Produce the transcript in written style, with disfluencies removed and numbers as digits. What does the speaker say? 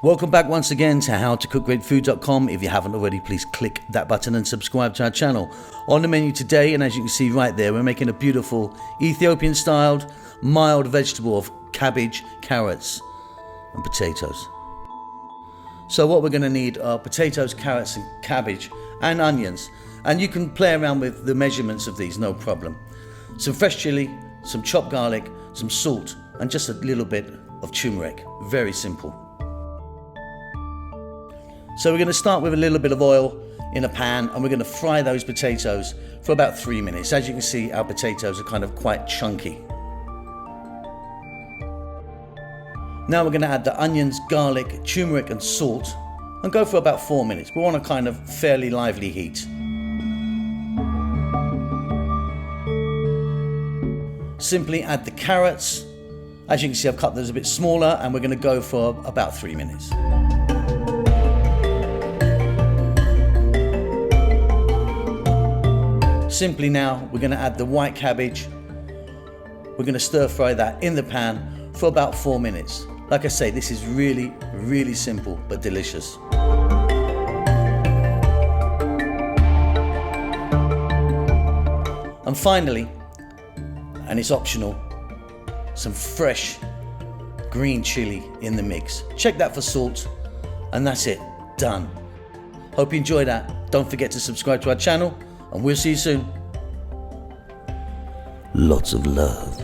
Welcome back once again to howtocookgreatfood.com. If you haven't already, please click that button and subscribe to our channel. On the menu today, and as you can see right there, we're making a beautiful Ethiopian styled mild vegetable of cabbage, carrots and potatoes. So what we're going to need are potatoes, carrots and cabbage and onions, and you can play around with the measurements of these, no problem. Some fresh chili, some chopped garlic, some salt and just a little bit of turmeric. Very simple. So we're going to start with a little bit of oil in a pan and we're going to fry those potatoes for about 3 minutes. As you can see, our potatoes are kind of quite chunky. Now we're going to add the onions, garlic, turmeric and salt and go for about 4 minutes. We want a kind of fairly lively heat. Simply add the carrots. As you can see, I've cut those a bit smaller and we're going to go for about 3 minutes. Simply now, we're going to add the white cabbage. We're going to stir fry that in the pan for about 4 minutes. Like I say, this is really, really simple but delicious. And finally, and it's optional, some fresh green chili in the mix. Check that for salt, and that's it, done. Hope you enjoyed that. Don't forget to subscribe to our channel, and we'll see you soon. Lots of love.